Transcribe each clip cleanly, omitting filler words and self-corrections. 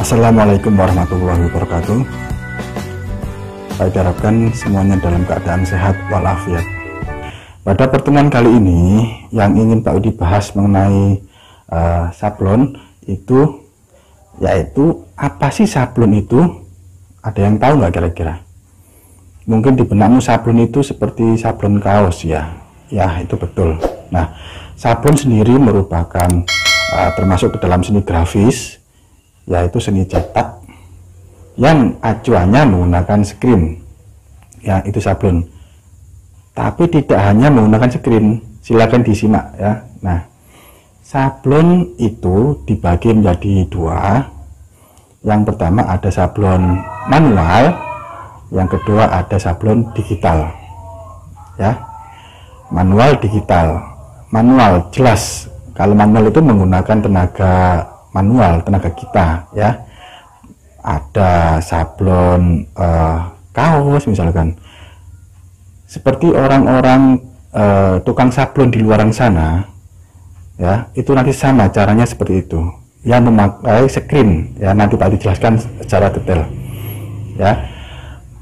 Assalamualaikum warahmatullahi wabarakatuh. Saya diharapkan semuanya dalam keadaan sehat walafiat. Pada pertemuan kali ini yang ingin Pak Udi bahas mengenai sablon itu, yaitu apa sih sablon itu? Ada yang tahu nggak kira-kira? Mungkin di benakmu sablon itu seperti sablon kaos ya. Ya, itu betul. Nah, sablon sendiri merupakan termasuk ke dalam seni grafis, yaitu seni cetak yang acuannya menggunakan screen. Ya, itu sablon. Tapi tidak hanya menggunakan screen, silakan disimak ya. Nah, sablon itu dibagi menjadi dua. Yang pertama ada sablon manual, yang kedua ada sablon digital. Ya, manual, digital. Manual jelas, kalau manual itu menggunakan tenaga manual, tenaga kita ya. Ada sablon kaos misalkan, seperti orang-orang tukang sablon di luar sana ya, itu nanti sama caranya seperti itu, yang memakai screen ya. Nanti Pak dijelaskan secara detail ya.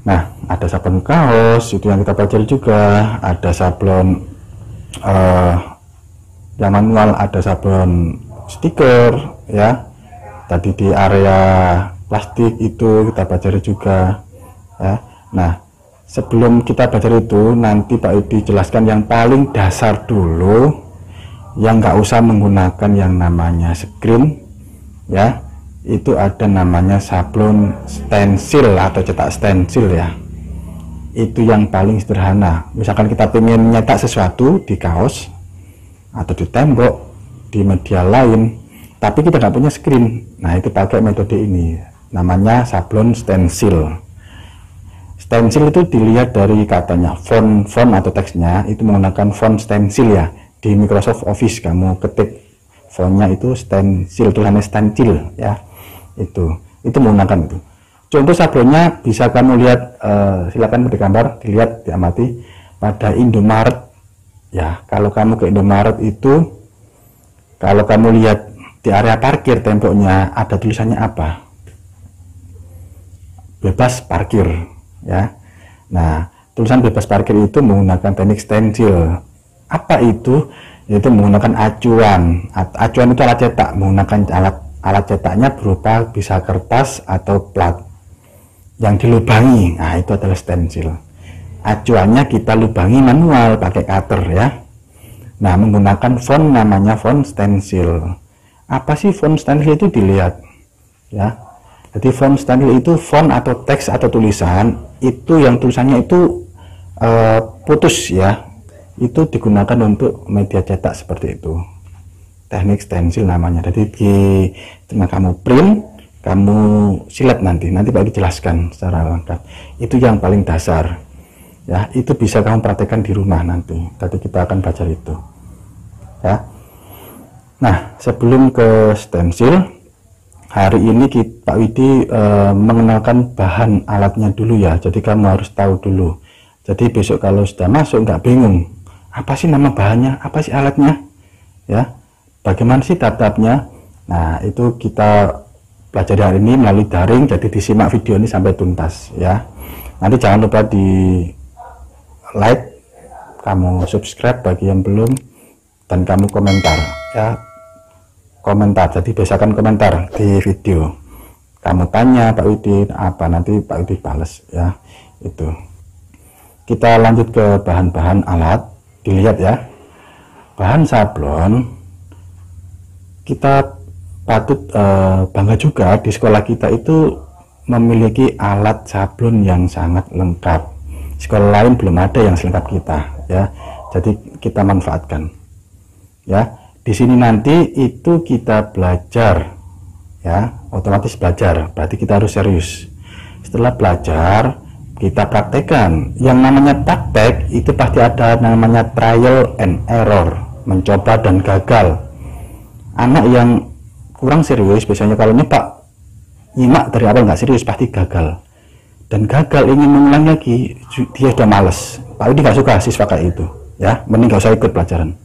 Nah, ada sablon kaos itu yang kita pelajari juga, ada sablon yang manual, ada sablon stiker ya. Tadi di area plastik itu kita pelajari juga ya. Nah, sebelum kita belajar itu, nanti Pak Udi jelaskan yang paling dasar dulu, yang nggak usah menggunakan yang namanya screen ya. Itu ada namanya sablon stensil atau cetak stensil ya. Itu yang paling sederhana. Misalkan kita pengen nyetak sesuatu di kaos atau di tembok, di media lain, tapi kita nggak punya screen, nah itu pakai metode ini, namanya sablon stensil. Stensil itu dilihat dari katanya, font atau teksnya itu menggunakan font stensil ya. Di Microsoft Office kamu ketik fontnya itu stensil, tulisannya stensil ya. Itu menggunakan itu. Contoh sablonnya bisa kamu lihat, silakan di gambar, dilihat, diamati pada Indomaret ya. Kalau kamu ke Indomaret itu, kalau kamu lihat di area parkir temboknya ada tulisannya apa? Bebas parkir ya. Nah, tulisan bebas parkir itu menggunakan teknik stensil. Apa itu? Itu menggunakan acuan. Acuan itu alat cetak, menggunakan alat cetaknya berupa bisa kertas atau plat yang dilubangi. Nah, itu adalah stensil. Acuannya kita lubangi manual pakai cutter ya. Nah, menggunakan font namanya font stensil. Apa sih font stensil itu? Dilihat ya. Jadi font stensil itu font atau teks atau tulisan itu yang tulisannya itu putus ya. Itu digunakan untuk media cetak seperti itu. Teknik stensil namanya. Jadi dengan kamu print, kamu silat nanti Pak dijelaskan secara lengkap. Itu yang paling dasar ya. Itu bisa kamu praktekkan di rumah nanti. Tadi kita akan belajar itu ya. Nah, sebelum ke stensil, hari ini Pak Widi mengenalkan bahan alatnya dulu ya. Jadi kamu harus tahu dulu. Jadi besok kalau sudah masuk nggak bingung, apa sih nama bahannya, apa sih alatnya ya, bagaimana sih tahap-tahapnya. Nah, itu kita pelajari hari ini melalui daring, jadi disimak video ini sampai tuntas ya. Nanti jangan lupa di like, kamu subscribe bagi yang belum, dan kamu komentar ya. Komentar, jadi biasakan komentar di video. Kamu tanya Pak Widi apa, nanti Pak Widi balas ya. Itu kita lanjut ke bahan-bahan alat. Dilihat ya, bahan sablon. Kita patut bangga juga di sekolah kita itu memiliki alat sablon yang sangat lengkap. Sekolah lain belum ada yang selengkap kita ya. Jadi kita manfaatkan ya. Di sini nanti itu kita belajar ya, otomatis belajar, berarti kita harus serius. Setelah belajar kita praktekkan. Yang namanya praktek itu pasti ada namanya trial and error, mencoba dan gagal. Anak yang kurang serius biasanya kalau nyimak dari awal nggak serius pasti gagal, dan gagal ingin mengulang lagi dia sudah males. Pak Udi nggak suka siswa kayak itu ya, mending nggak usah ikut pelajaran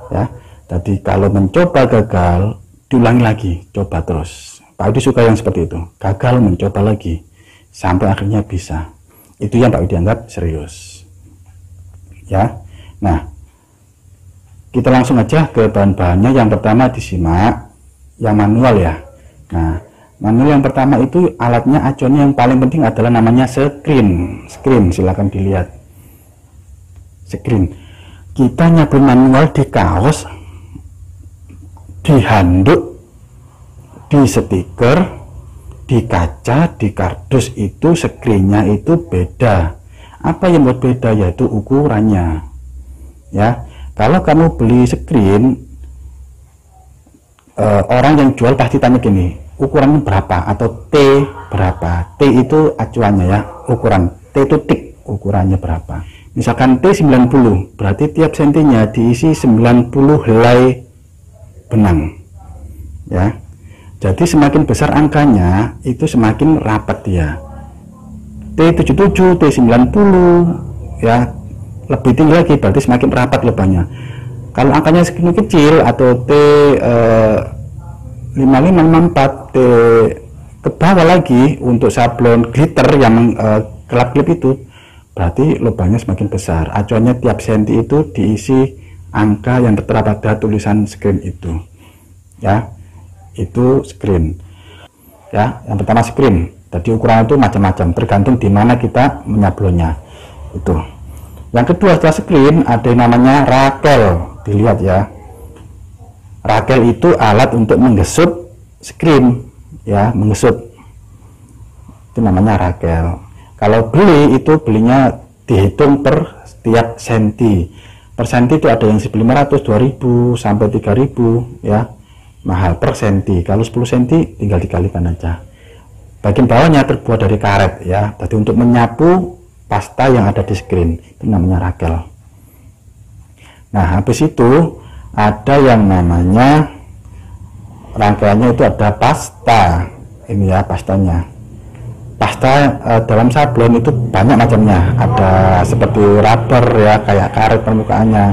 ya. Jadi kalau mencoba gagal, diulangi lagi, coba terus. Pak Widi suka yang seperti itu, gagal mencoba lagi sampai akhirnya bisa. Itu yang Pak Widi anggap serius ya. Nah, kita langsung aja ke bahan-bahannya. Yang pertama disimak yang manual ya. Nah, manual yang pertama itu alatnya, acuannya yang paling penting adalah namanya screen. Silahkan dilihat screen. Kita nyablon manual di kaos, di handuk, di stiker, di kaca, di kardus, itu screennya itu beda. Apa yang buat beda? Yaitu ukurannya ya. Kalau kamu beli screen, orang yang jual pasti tanya gini, ukurannya berapa atau T berapa. T itu acuannya ya, ukuran. T itu tik, ukurannya berapa. Misalkan T 90, berarti tiap sentinya diisi 90 helai benang ya. Jadi semakin besar angkanya itu semakin rapat dia. T77, T90 ya, lebih tinggi lagi berarti semakin rapat lubangnya. Kalau angkanya segini kecil atau T55, T ke bawah lagi untuk sablon glitter yang kelap-kelip itu, berarti lubangnya semakin besar. Acuannya tiap senti itu diisi angka yang tertera pada tulisan screen itu ya. Itu screen ya. Yang pertama screen. Jadi ukuran itu macam-macam tergantung di mana kita menyablonnya itu. Yang kedua setelah screen ada yang namanya rakel. Dilihat ya, rakel itu alat untuk menggesut screen ya, menggesut, itu namanya rakel. Kalau beli itu belinya dihitung per setiap senti. Per senti itu ada yang 1.500, 2.000 sampai 3.000 ya, mahal per senti. Kalau 10 senti tinggal dikalikan aja. Bagian bawahnya terbuat dari karet ya. Jadi untuk menyapu pasta yang ada di screen itu namanya rakel. Nah, habis itu ada yang namanya rangkaiannya itu ada pasta. Ini ya pastanya. Pasta dalam sablon itu banyak macamnya. Ada seperti rubber ya, kayak karet permukaannya.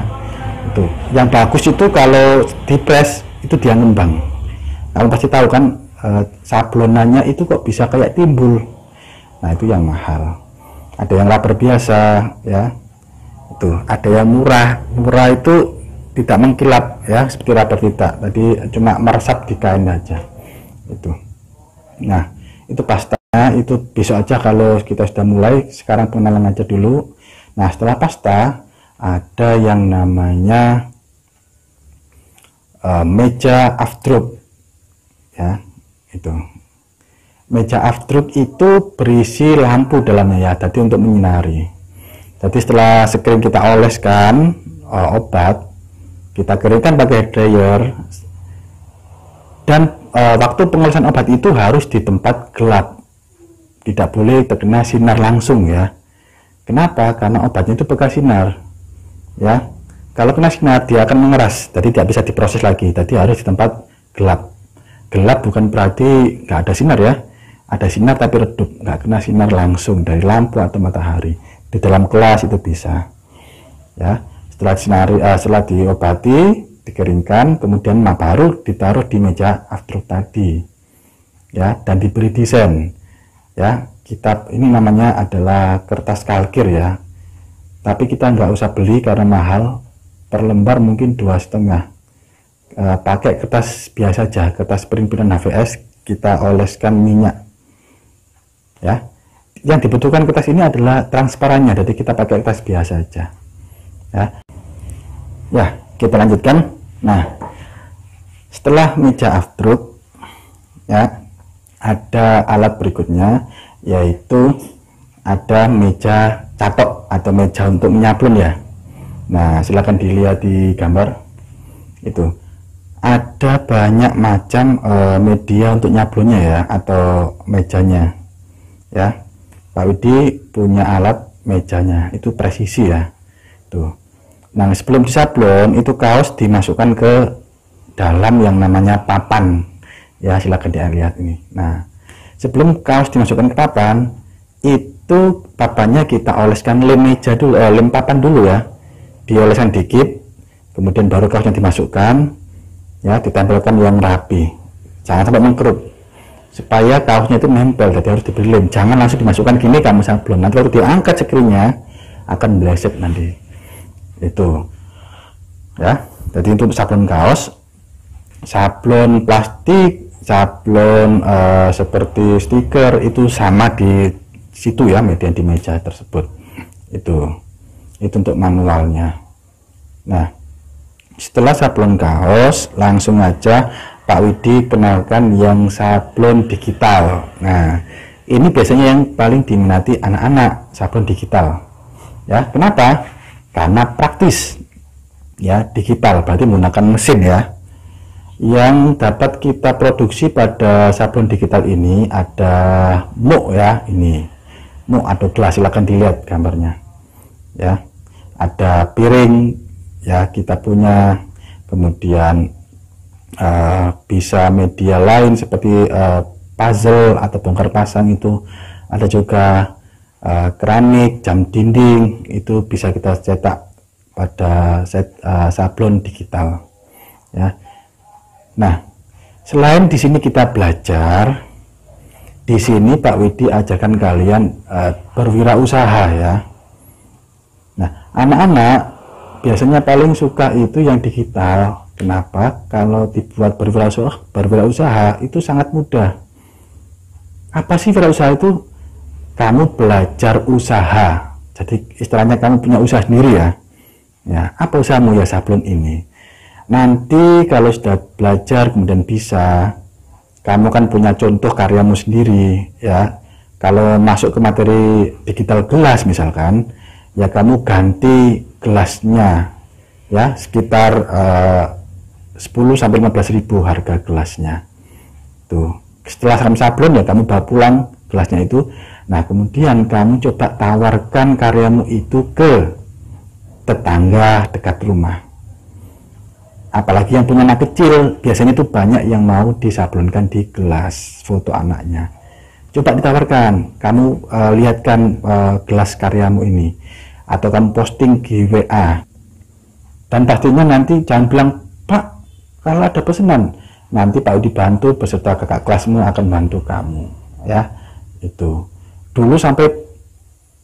Itu. Yang bagus itu kalau di press itu dia ngembang. Kamu pasti tahu kan, sablonannya itu kok bisa kayak timbul. Nah, itu yang mahal. Ada yang rubber biasa ya. Itu, ada yang murah. Murah itu tidak mengkilap ya, seperti rubber tidak. Tadi cuma meresap di kain aja. Itu. Nah, itu pasta. Itu besok aja kalau kita sudah mulai. Sekarang pengenalan aja dulu. Nah, setelah pasta ada yang namanya meja afdruk ya. Itu meja afdruk itu berisi lampu dalamnya ya, tadi untuk menyinari. Jadi setelah screen kita oleskan obat, kita keringkan pakai dryer, dan waktu pengolesan obat itu harus di tempat gelap, tidak boleh terkena sinar langsung ya. Kenapa? Karena obatnya itu bekas sinar ya. Kalau kena sinar dia akan mengeras, jadi tidak bisa diproses lagi. Jadi harus di tempat gelap. Gelap bukan berarti nggak ada sinar ya. Ada sinar tapi redup, nggak kena sinar langsung dari lampu atau matahari. Di dalam kelas itu bisa ya. Setelah sinari, setelah diobati, dikeringkan, kemudian baru ditaruh di meja afdruk tadi ya, dan diberi desain ya. Kitab ini namanya adalah kertas kalkir ya, tapi kita nggak usah beli karena mahal. Per lembar mungkin 2,5. Pakai kertas biasa aja, kertas printan HVS, kita oleskan minyak ya. Yang dibutuhkan kertas ini adalah transparannya, jadi kita pakai kertas biasa aja ya. Ya, kita lanjutkan. Nah, setelah meja afdruk ya, ada alat berikutnya, yaitu ada meja catok atau meja untuk menyablon ya. Nah, silakan dilihat di gambar itu. Ada banyak macam media untuk nyablonnya ya, atau mejanya ya. Pak Widi punya alat mejanya, itu presisi ya. Tuh. Nah, sebelum disablon itu kaos dimasukkan ke dalam yang namanya papan ya, silakan dilihat ini. Nah, sebelum kaos dimasukkan ke papan, itu papannya kita oleskan lem meja dulu, lem papan dulu ya. Dioleskan dikit, kemudian baru kaosnya dimasukkan ya, ditempelkan yang rapi, jangan sampai mengkerut. supaya kaosnya itu nempel, jadi harus diberi lem. Jangan langsung dimasukkan gini kamu sablon, nanti waktu diangkat sekringnya akan meleset nanti. Itu ya, jadi untuk sablon kaos, sablon plastik, sablon seperti stiker itu sama di situ ya, media di meja tersebut. Itu untuk manualnya. Nah, setelah sablon kaos, langsung aja Pak Widi kenalkan yang sablon digital. Nah, ini biasanya yang paling diminati anak-anak, sablon digital. Ya, kenapa? Karena praktis. Ya, digital berarti menggunakan mesin ya. Yang dapat kita produksi pada sablon digital ini ada muk ya, ini muk atau gelas, silahkan dilihat gambarnya ya. Ada piring ya, kita punya, kemudian bisa media lain seperti puzzle atau bongkar pasang, itu ada juga keramik, jam dinding, itu bisa kita cetak pada sablon digital ya. Nah, selain di sini kita belajar, di sini Pak Widi ajarkan kalian berwirausaha ya. Nah, anak-anak biasanya paling suka itu yang digital. Kenapa? Kalau dibuat berwirausaha itu sangat mudah. Apa sih wirausaha itu? Kamu belajar usaha. Jadi istilahnya kamu punya usaha sendiri ya. Ya, apa usahamu ya? Sablon ini. Nanti kalau sudah belajar kemudian bisa, kamu kan punya contoh karyamu sendiri ya. Kalau masuk ke materi digital gelas misalkan, ya kamu ganti gelasnya ya, sekitar 10-15 ribu harga gelasnya. Tuh, setelah sablon ya kamu bawa pulang gelasnya itu. Nah, kemudian kamu coba tawarkan karyamu itu ke tetangga dekat rumah. Apalagi yang punya anak kecil, biasanya itu banyak yang mau disablonkan di gelas foto anaknya. Coba ditawarkan, kamu lihatkan gelas karyamu ini, atau kamu posting di WA. Dan pastinya nanti jangan bilang, Pak, kalau ada pesanan, nanti Pak dibantu beserta kakak kelasmu akan bantu kamu. Ya, itu. Dulu sampai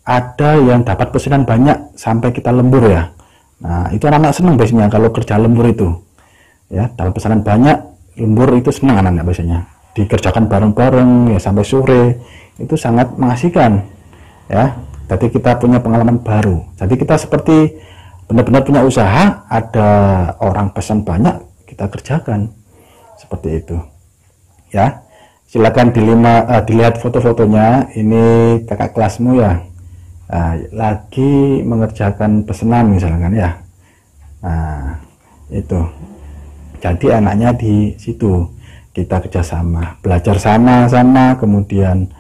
ada yang dapat pesanan banyak sampai kita lembur ya. Nah, itu anak-anak senang biasanya kalau kerja lembur itu. Ya, dapat pesanan banyak, lembur itu senang anak-anak biasanya. Dikerjakan bareng-bareng ya sampai sore. Itu sangat mengasihkan. Ya, jadi kita punya pengalaman baru. Jadi kita seperti benar-benar punya usaha, ada orang pesan banyak, kita kerjakan. Seperti itu. Ya. Silakan dilihat foto-fotonya. Ini kakak kelasmu ya. Lagi mengerjakan pesanan misalkan ya. Nah, itu. Jadi anaknya di situ kita kerjasama, belajar sama-sama, kemudian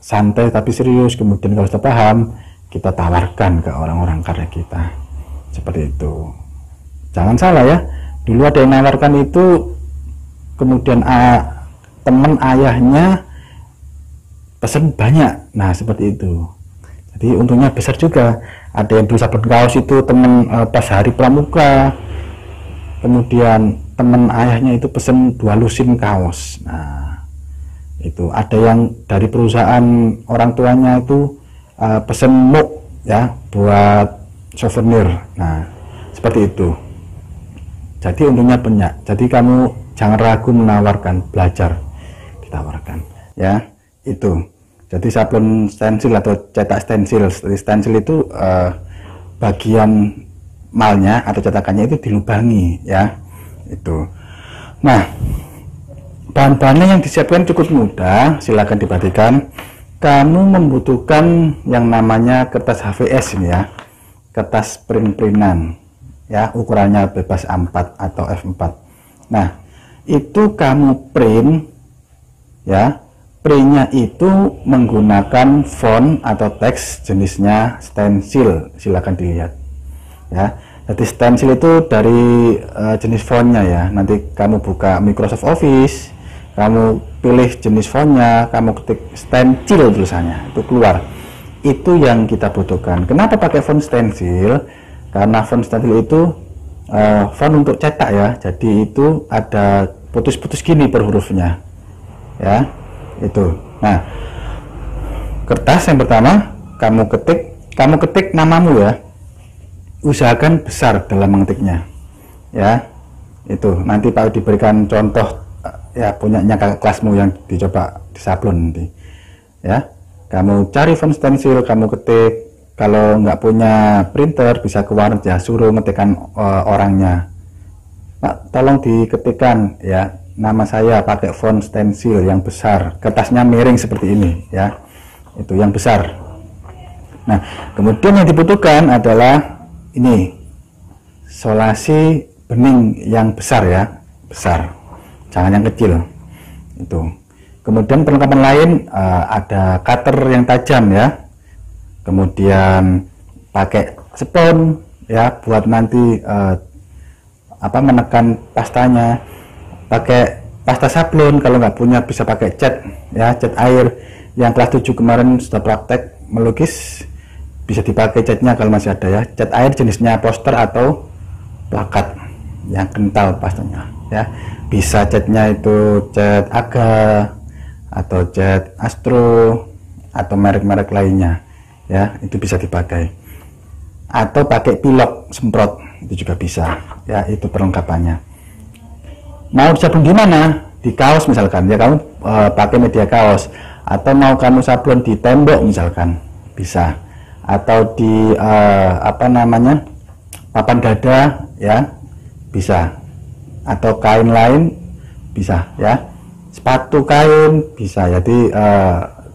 santai tapi serius. Kemudian kalau sudah paham, kita tawarkan ke orang-orang karya kita. Seperti itu. Jangan salah ya. Dulu ada yang menawarkan itu, kemudian teman ayahnya pesan banyak. Nah, seperti itu. Jadi untungnya besar juga. Ada yang beli sabun kaos itu teman pas hari pramuka, kemudian teman ayahnya itu pesen 2 lusin kaos. Nah, itu ada yang dari perusahaan orang tuanya itu pesen muk ya buat souvenir. Nah, seperti itu. Jadi untungnya banyak. Jadi kamu jangan ragu menawarkan, belajar ditawarkan ya. Itu. Jadi sablon stensil atau cetak stensil, stensil itu bagian malnya atau cetakannya itu dilubangi ya. Itu. Nah, bahan-bahannya yang disiapkan cukup mudah, silakan diperhatikan. Kamu membutuhkan yang namanya kertas HVS ini ya, kertas print-printan ya, ukurannya bebas A4 atau F4. Nah, itu kamu print ya. Printnya itu menggunakan font atau teks jenisnya stensil, silakan dilihat ya. Jadi stensil itu dari jenis fontnya ya. Nanti kamu buka Microsoft Office, kamu pilih jenis fontnya, kamu ketik stensil tulisannya, itu keluar. Itu yang kita butuhkan. Kenapa pakai font stensil? Karena font stensil itu font untuk cetak ya. Jadi itu ada putus-putus gini per hurufnya. ya. Itu. Nah, kertas yang pertama kamu ketik namamu ya. Usahakan besar dalam mengetiknya, ya. Itu nanti Pak diberikan contoh ya punyanya kakak kelasmu yang dicoba di sablon nanti, ya. Kamu cari font stensil, kamu ketik. Kalau nggak punya printer bisa ke warnet ya, suruh ngetikkan orangnya. Pak, tolong diketikkan ya nama saya pakai font stensil yang besar, kertasnya miring seperti ini ya, itu yang besar. Nah, kemudian yang dibutuhkan adalah ini solasi bening yang besar ya, besar, jangan yang kecil. Itu. Kemudian perlengkapan lain ada cutter yang tajam ya, kemudian pakai spons ya buat nanti menekan pastanya. Pakai pasta sablon, kalau nggak punya bisa pakai cat ya, cat air. Yang kelas 7 kemarin sudah praktek melukis, bisa dipakai catnya kalau masih ada ya. Cat air jenisnya poster atau plakat yang kental pastanya ya. Bisa catnya itu cat Aga atau cat Astro atau merek-merek lainnya ya, itu bisa dipakai. Atau pakai pilok semprot, itu juga bisa ya, itu perlengkapannya. Mau sablon di mana? Di kaos misalkan ya, kamu pakai media kaos, atau mau kamu sablon di tembok misalkan bisa, atau di papan dada ya bisa, atau kain lain bisa ya, sepatu kain bisa. Jadi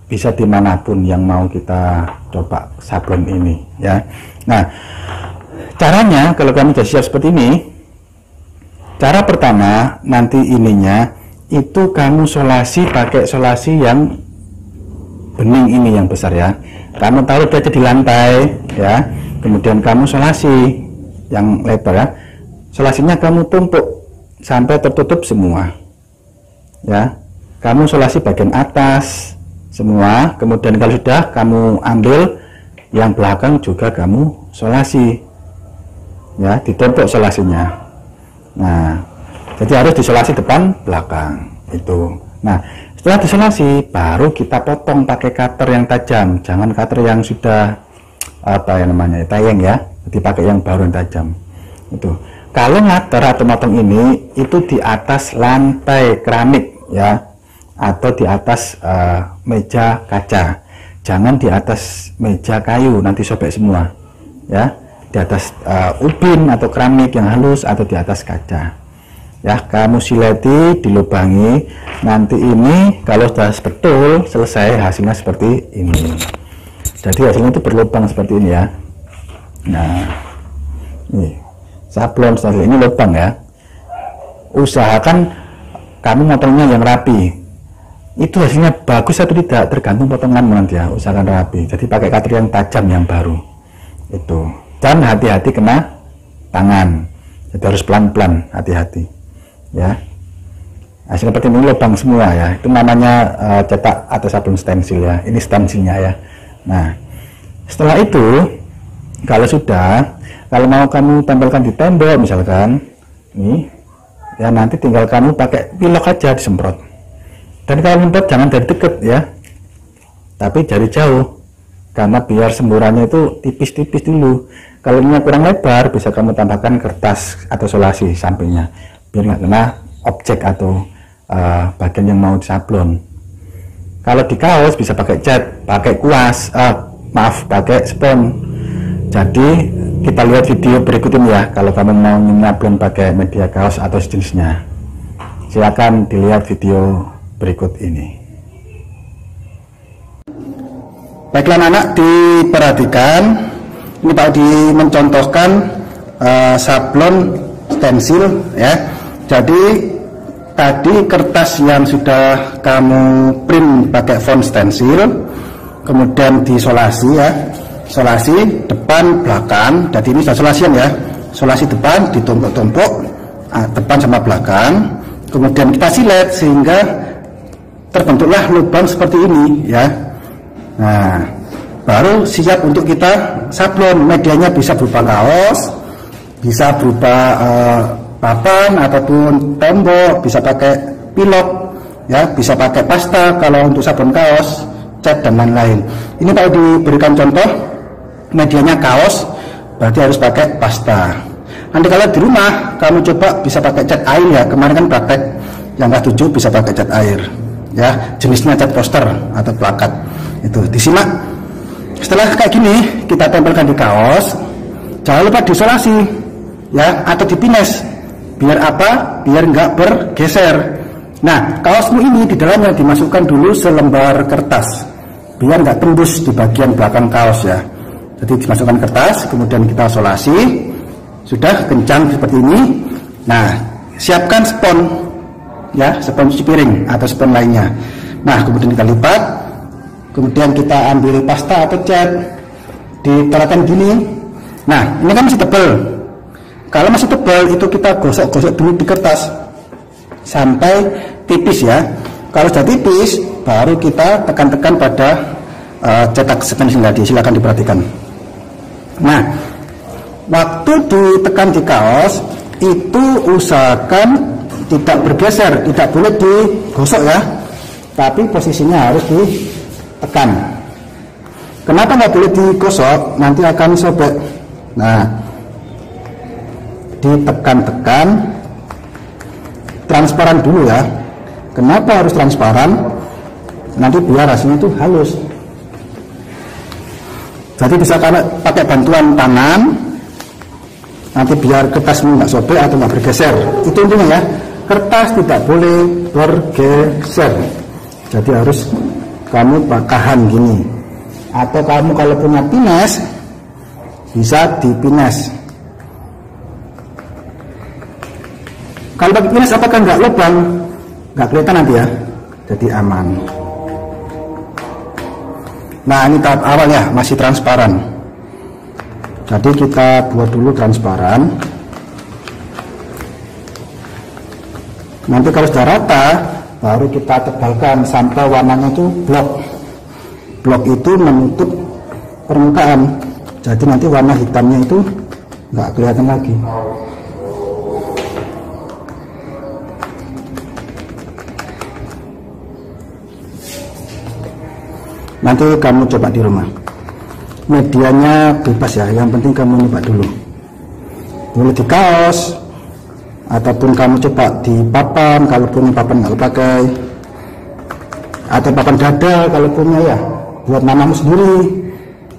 bisa dimanapun yang mau kita coba sablon ini ya. Nah, caranya kalau kamu sudah siap seperti ini, cara pertama nanti ininya itu kamu solasi pakai solasi yang bening ini yang besar ya. Kamu taruh aja di lantai ya. Kemudian kamu solasi yang lebar ya. Solasinya kamu tumpuk sampai tertutup semua. Ya. Kamu solasi bagian atas semua. Kemudian kalau sudah kamu ambil yang belakang juga kamu solasi. Ya, ditumpuk solasinya. Nah, jadi harus disolasi depan belakang itu. Nah, setelah disolasi baru kita potong pakai cutter yang tajam, jangan cutter yang sudah tayeng ya, jadi pakai yang baru yang tajam itu. Kalau ngater atau motong ini itu di atas lantai keramik ya, atau di atas meja kaca, jangan di atas meja kayu, nanti sobek semua ya. Di atas ubin atau keramik yang halus, atau di atas kaca ya, kamu sileti, dilubangi. Nanti ini kalau sudah betul selesai hasilnya seperti ini, jadi hasilnya itu berlubang seperti ini ya. Nah, ini sablon ini lubang ya. Usahakan kamu motongnya yang rapi, itu hasilnya bagus atau tidak tergantung potonganmu nanti ya. Usahakan rapi, jadi pakai cutter yang tajam yang baru itu. Dan hati-hati kena tangan, jadi harus pelan-pelan, hati-hati ya. Hasil seperti ini lubang semua ya, itu namanya cetak atau sablon stensil ya, ini stensilnya ya. Nah, setelah itu kalau mau kamu tempelkan di tembok misalkan nih ya, nanti tinggal kamu pakai pilok aja disemprot. Dan kalau semprot jangan dari deket ya, tapi dari jauh, karena biar semburannya itu tipis-tipis dulu. Kalau ini kurang lebar, bisa kamu tambahkan kertas atau solasi sampingnya, biar nggak kena objek atau bagian yang mau disablon. Kalau di kaos bisa pakai cat, pakai kuas, pakai spons. Jadi kita lihat video berikut ini ya, kalau kamu mau nyablon pakai media kaos atau sejenisnya. Silakan dilihat video berikut ini. Baiklah anak-anak, diperhatikan. Ini Pak Udi mencontohkan sablon stensil ya. Jadi tadi kertas yang sudah kamu print pakai font stensil, kemudian disolasi ya, solasi depan belakang. Jadi ini sudah solasian ya, solasi depan ditumpuk-tumpuk, depan sama belakang. Kemudian kita silet sehingga terbentuklah lubang seperti ini ya. Nah, baru siap untuk kita sablon. Medianya bisa berupa kaos, bisa berupa papan ataupun tembok, bisa pakai pilok ya, bisa pakai pasta kalau untuk sabun kaos, cat dan lain-lain. Ini kalau diberikan contoh medianya kaos, berarti harus pakai pasta. Nanti kalau di rumah kamu coba bisa pakai cat air ya, kemarin kan praktek yang kelas 7 bisa pakai cat air ya, jenisnya cat poster atau plakat. Itu disimak. Setelah kayak gini kita tempelkan di kaos, jangan lupa disolasi ya, atau dipines. Biar apa? Biar nggak bergeser. Nah, kaosmu ini di dalamnya dimasukkan dulu selembar kertas, biar nggak tembus di bagian belakang kaos ya. Jadi dimasukkan kertas, kemudian kita solasi, sudah kencang seperti ini. Nah, siapkan spons ya, spons cuci piring atau spons lainnya. Nah, kemudian kita lipat, kemudian kita ambil pasta atau cat, ditaruhkan gini. Nah, ini kan masih tebal. Kalau masih tebal itu kita gosok-gosok dulu di kertas sampai tipis ya. Kalau sudah tipis baru kita tekan-tekan pada cetak stencil tadi. Silakan diperhatikan. Nah, waktu ditekan di kaos itu usahakan tidak bergeser, tidak boleh digosok ya, tapi posisinya harus ditekan. Kenapa nggak boleh digosok? Nanti akan sobek. Nah, ditekan-tekan, transparan dulu ya. Kenapa harus transparan? Nanti biar hasilnya itu halus. Jadi bisa pakai bantuan tangan, nanti biar kertasmu nggak sobek atau nggak bergeser. Itu intinya ya, kertas tidak boleh bergeser. Jadi harus kamu bakahan gini. Atau kamu kalau punya pines, bisa dipines. Kalau pakai pines apakah nggak lubang? Nggak kelihatan nanti ya, jadi aman. Nah, ini tahap awal ya, masih transparan. Jadi kita buat dulu transparan. Nanti kalau sudah rata, baru kita tebalkan sampai warnanya itu blok. Blok itu menutup permukaan. Jadi nanti warna hitamnya itu nggak kelihatan lagi. Nanti kamu coba di rumah. Medianya bebas ya, yang penting kamu nyoba dulu. Boleh di kaos, ataupun kamu coba di papan, kalau punya papan nggak pakai, atau papan dada kalau punya ya, buat namamu sendiri,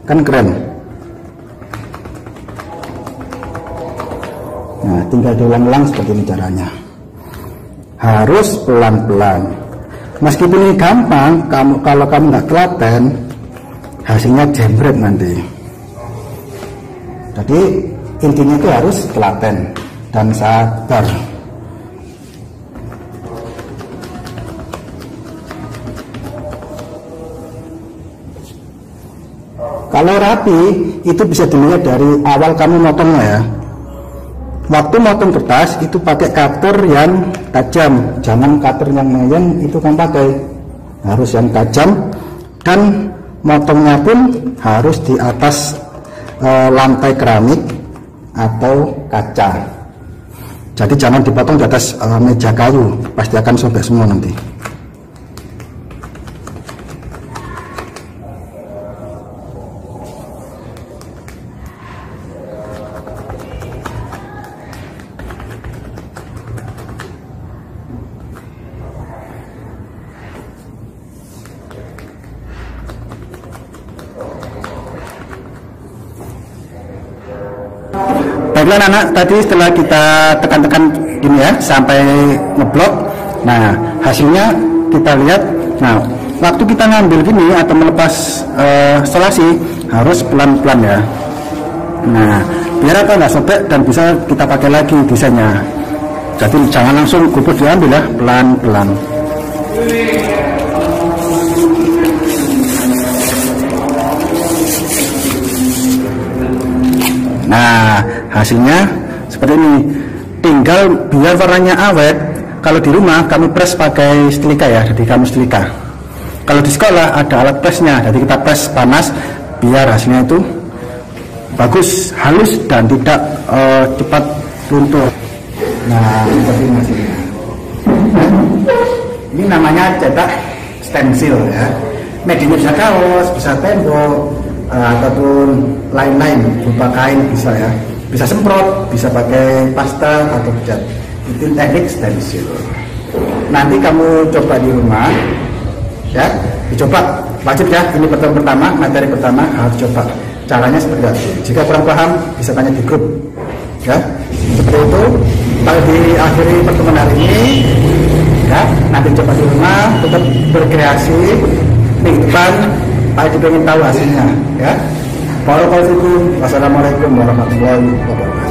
kan keren. Nah, tinggal diulang-ulang seperti ini caranya. Harus pelan-pelan. Meskipun ini gampang, kalau kamu nggak telaten, hasilnya jembret nanti. Jadi intinya itu harus telaten dan sabar. Kalau rapi itu bisa dilihat dari awal kamu motongnya ya. Waktu motong kertas itu pakai cutter yang tajam, jangan cutter yang meyeng itu kan pakai, harus yang tajam. Dan motongnya pun harus di atas lantai keramik atau kaca. Jadi jangan dipotong di atas meja kayu, pasti akan sobek semua nanti. Baiklah anak, tadi setelah kita tekan-tekan gini ya sampai ngeblok. Nah, hasilnya kita lihat. Nah, waktu kita ngambil gini atau melepas solasi harus pelan-pelan ya. Nah, biar apa nggak sobek dan bisa kita pakai lagi desainnya. Jadi jangan langsung gubuk diambil ya, pelan-pelan. Nah, hasilnya seperti ini. Tinggal biar warnanya awet, kalau di rumah kami press pakai setrika ya, jadi kamu setrika. Kalau di sekolah ada alat pressnya, jadi kita press panas biar hasilnya itu bagus, halus dan tidak cepat luntur. Nah, seperti ini hasilnya. Ini namanya cetak stensil ya. Medianya bisa kaos, bisa tembok, ataupun lain-lain, berupa kain bisa ya. Bisa semprot, bisa pakai pasta atau cat. Itu teknik stensil. Nanti kamu coba di rumah ya, dicoba wajib ya. Ini pertama, materi pertama harus coba. Caranya seperti itu. Jika kurang paham bisa tanya di grup ya. Seperti itu. Kalau diakhiri pertemuan hari ini ya, nanti coba di rumah, tetap berkreasi. Minggu depan Pak juga ingin tahu hasilnya ya. Wassalamualaikum warahmatullahi wabarakatuh.